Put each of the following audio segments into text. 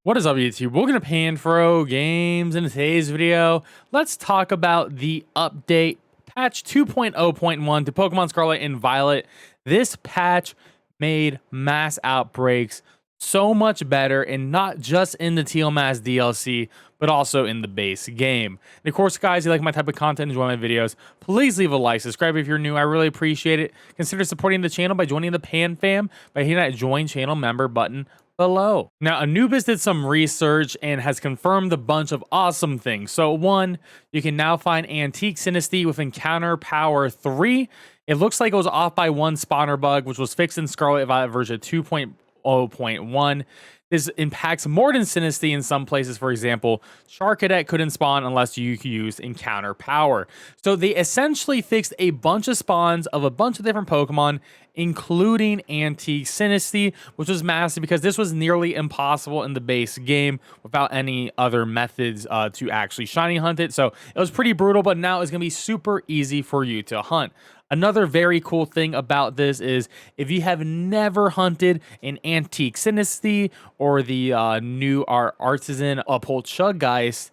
What is up, YouTube? Welcome to PanFro Games. In today's video, let's talk about the update patch 2.0.1 to Pokemon Scarlet and Violet. This patch made mass outbreaks so much better, and not just in the Teal Mass DLC, but also in the base game. And of course, guys, if you like my type of content, enjoy my videos, please leave a like, subscribe if you're new. I really appreciate it. Consider supporting the channel by joining the Pan Fam by hitting that join channel member button below. Now, Anubis did some research and has confirmed a bunch of awesome things. So one, you can now find Antique Synesty with Encounter Power 3. It looks like it was off by one spawner bug, which was fixed in Scarlet Violet version 2.0.1. This impacts more than Synesty in some places. For example, Charcadet couldn't spawn unless you used Encounter Power. So they essentially fixed a bunch of spawns of a bunch of different Pokemon, including Antique Synesty, which was massive because this was nearly impossible in the base game without any other methods to actually shiny hunt it. So it was pretty brutal, but now it's going to be super easy for you to hunt. Another very cool thing about this is if you have never hunted an Antique Synesty or the new Artisan Poltchageist,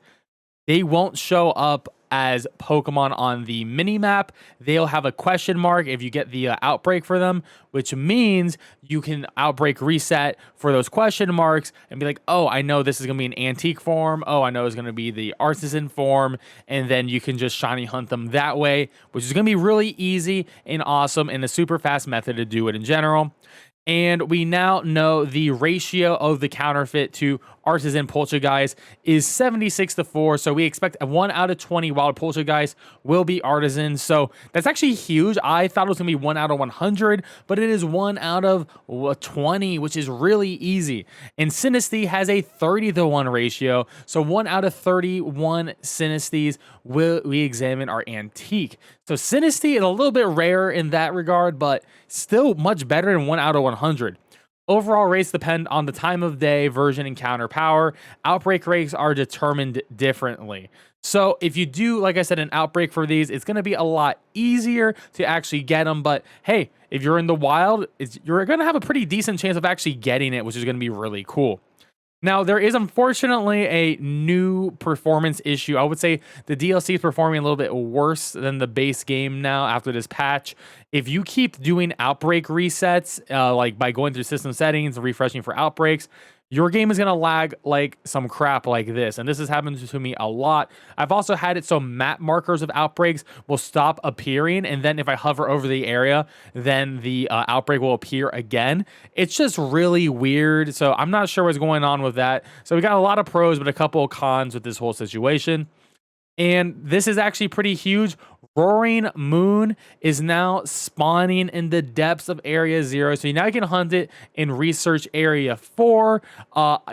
they won't show up as Pokemon on the mini-map. They'll have a question mark if you get the Outbreak for them, which means you can Outbreak reset for those question marks and be like, oh, I know this is going to be an Antique form. Oh, I know it's going to be the Artisan form. And then you can just shiny hunt them that way, which is going to be really easy and awesome and a super fast method to do it in general. And we now know the ratio of the counterfeit to Artisan Polchageist is 76-4. So we expect a 1 out of 20 wild Polchageist will be Artisan. So that's actually huge. I thought it was going to be 1 out of 100, but it is 1 out of 20, which is really easy. And Synesty has a 30-to-1 ratio. So 1 out of 31 Synesties will we examine are antique. So Synesty is a little bit rare in that regard, but still much better than 1 out of 100. Overall rates depend on the time of day, version, encounter power. Outbreak rates are determined differently. So if you do, like I said, an outbreak for these, it's going to be a lot easier to actually get them. But hey, if you're in the wild, you're going to have a pretty decent chance of actually getting it, which is going to be really cool. Now, there is unfortunately a new performance issue. I would say the DLC is performing a little bit worse than the base game now after this patch. If you keep doing outbreak resets, like by going through system settings and refreshing for outbreaks, your game is going to lag like some crap like this. And this has happened to me a lot. I've also had it so map markers of outbreaks will stop appearing. And then if I hover over the area, then the outbreak will appear again. It's just really weird. So I'm not sure what's going on with that. So we got a lot of pros, but a couple of cons with this whole situation. And this is actually pretty huge. Roaring Moon is now spawning in the depths of Area 0. So you now can hunt it in Research Area 4.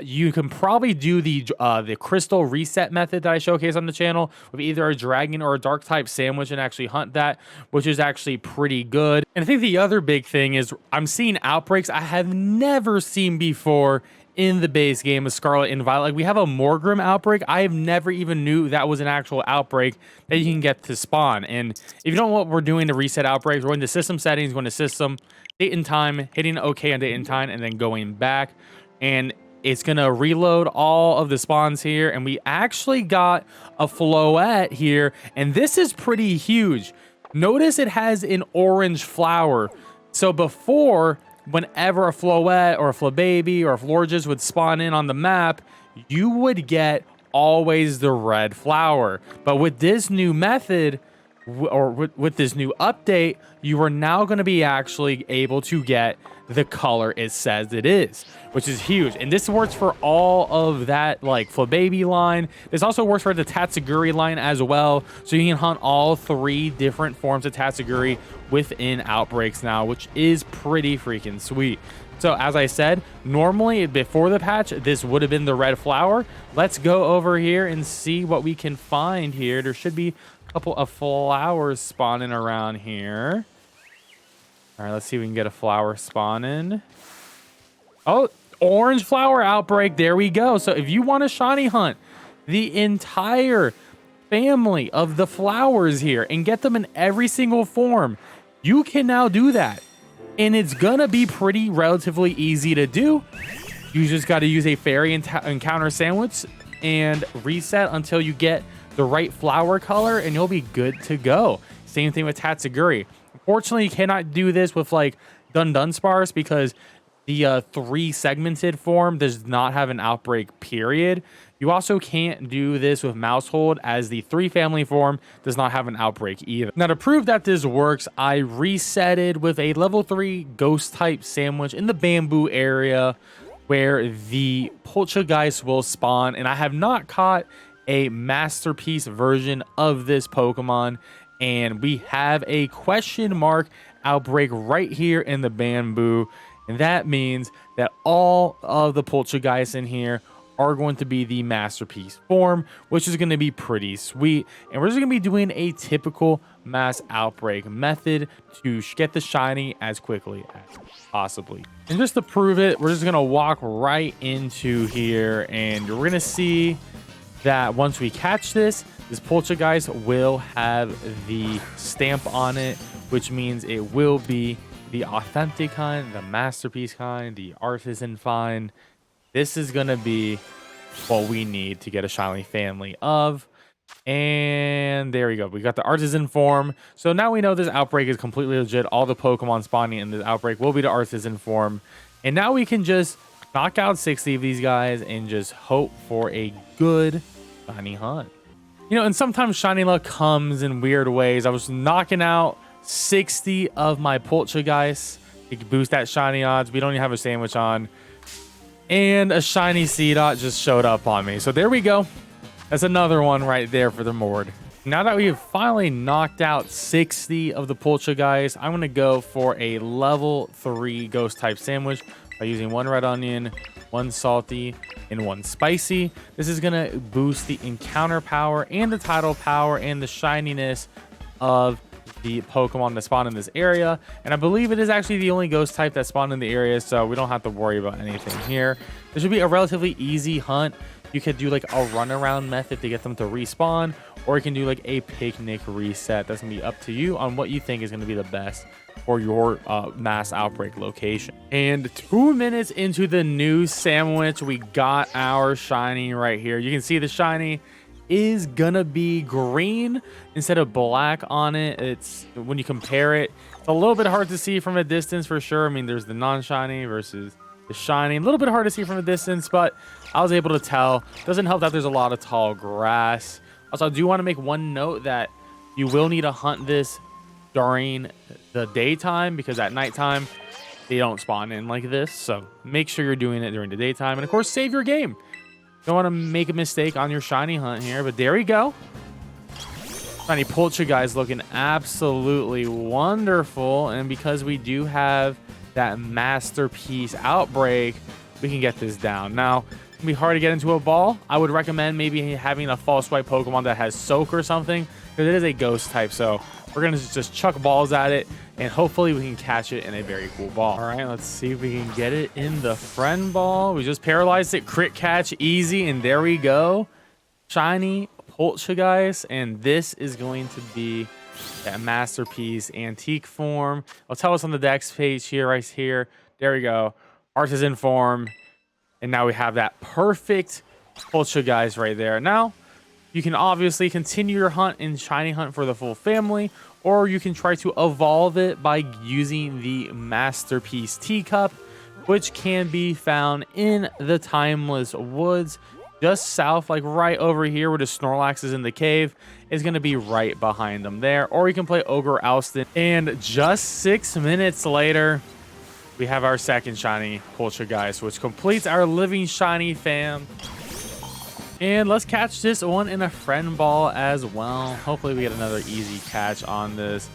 You can probably do the Crystal Reset method that I showcase on the channel with either a Dragon or a Dark-type sandwich and actually hunt that, which is actually pretty good. And I think the other big thing is I'm seeing outbreaks I have never seen before in the base game of Scarlet and Violet. Like, we have a Morgrim outbreak. I have never even knew that was an actual outbreak that you can get to spawn. And if you don't know what we're doing to reset outbreaks, we're going to system settings, going to system, date and time, hitting OK on date and time, and then going back. And it's going to reload all of the spawns here. And we actually got a Floette here. And this is pretty huge. Notice it has an orange flower. So before, whenever a Floette or a Flababy or a Florges would spawn in on the map, you would get always the red flower. But with this new method, or with this new update, you are now going to be actually able to get the color it says it is, which is huge. And this works for all of that, like Flababy line. This also works for the Tatsuguri line as well. So you can hunt all 3 different forms of Tatsuguri within outbreaks now, which is pretty freaking sweet. So as I said, normally before the patch, this would have been the red flower. Let's go over here and see what we can find here. There should be a couple of flowers spawning around here. All right, let's see if we can get a flower spawning. Oh, orange flower outbreak. There we go. So if you want to shiny hunt the entire family of the flowers here and get them in every single form, you can now do that. And it's going to be pretty relatively easy to do. You just got to use a fairy encounter sandwich and reset until you get the right flower color, and you'll be good to go. Same thing with Tatsuguri. Unfortunately, you cannot do this with like Dunsparce because the 3 segmented form does not have an outbreak period. You also can't do this with Mousehold as the 3 family form does not have an outbreak either. Now to prove that this works, I resetted with a level 3 ghost type sandwich in the bamboo area where the Polchageist will spawn, and I have not caught a masterpiece version of this Pokemon, and we have a question mark outbreak right here in the bamboo, and that means that all of the Polchageist in here are going to be the masterpiece form, which is going to be pretty sweet. And we're just going to be doing a typical mass outbreak method to get the shiny as quickly as possibly. And just to prove it, we're just going to walk right into here, and you're going to see that once we catch this Polchageist will have the stamp on it, which means it will be the authentic kind, the masterpiece kind, the artisan find. This is going to be what we need to get a shiny family of. And there we go. We got the artisan form. So now we know this outbreak is completely legit. All the Pokemon spawning in this outbreak will be the artisan form. And now we can just knock out 60 of these guys and just hope for a good shiny hunt. You know, and sometimes shiny luck comes in weird ways. I was knocking out 60 of my Polchageist to boost that shiny odds. We don't even have a sandwich on. And a shiny Seedot just showed up on me. So there we go. That's another one right there for the board. Now that we have finally knocked out 60 of the Polchageist, I'm going to go for a level 3 ghost type sandwich by using 1 red onion, 1 salty, and 1 spicy. This is going to boost the encounter power and the title power and the shininess of the Pokemon that spawn in this area. And I believe it is actually the only ghost type that spawned in the area, so we don't have to worry about anything here. This should be a relatively easy hunt. You could do like a runaround method to get them to respawn, or you can do like a picnic reset. That's gonna be up to you on what you think is gonna be the best for your mass outbreak location. And 2 minutes into the new sandwich, we got our shiny right here. You can see the shiny is gonna be green instead of black on it. It's when you compare it, it's a little bit hard to see from a distance for sure. I mean, there's the non-shiny versus the shiny, a little bit hard to see from a distance, but I was able to tell. Doesn't help that there's a lot of tall grass. Also, I do want to make one note that you will need to hunt this during the daytime, because at nighttime they don't spawn in like this. So make sure you're doing it during the daytime, and of course save your game. Don't want to make a mistake on your shiny hunt here, but there we go. Shiny Polchageist looking absolutely wonderful, and because we do have that masterpiece outbreak, we can get this down. Now, it's gonna be hard to get into a ball. I would recommend maybe having a false swipe Pokemon that has soak or something, because it is a ghost type. So we're gonna just chuck balls at it, and hopefully we can catch it in a very cool ball. All right, let's see if we can get it in the friend ball. We just paralyzed it, crit catch, easy, and there we go. Shiny Poltchageist, and this is going to be that masterpiece antique form. I'll tell us on the Dex page here, right here. There we go, artisan form, and now we have that perfect Poltchageist right there. Now, you can obviously continue your hunt and shiny hunt for the full family, or you can try to evolve it by using the Masterpiece Teacup, which can be found in the Timeless Woods, just south, like right over here where the Snorlax is in the cave, is going to be right behind them there. Or you can play Ogre Alston. And just 6 minutes later, we have our second shiny Polchageist, which completes our living shiny fam. And let's catch this one in a friend ball as well. Hopefully we get another easy catch on this.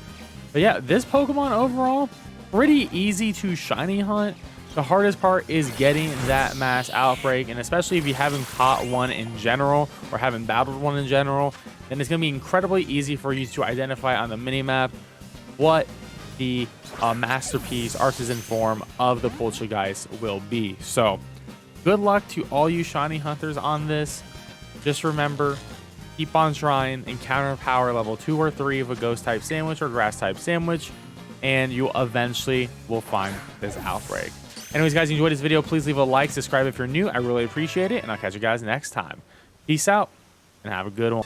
But yeah, this Pokemon overall, pretty easy to shiny hunt. The hardest part is getting that mass outbreak, and especially if you haven't caught one in general or haven't battled one in general, then it's going to be incredibly easy for you to identify on the minimap what the masterpiece artisan form of the Polchageist will be. So good luck to all you shiny hunters on this. Just remember, keep on trying, encounter power level 2 or 3 of a ghost type sandwich or grass type sandwich, and you eventually will find this outbreak. Anyways, guys, you enjoyed this video, please leave a like, subscribe if you're new. I really appreciate it, and I'll catch you guys next time. Peace out, and have a good one.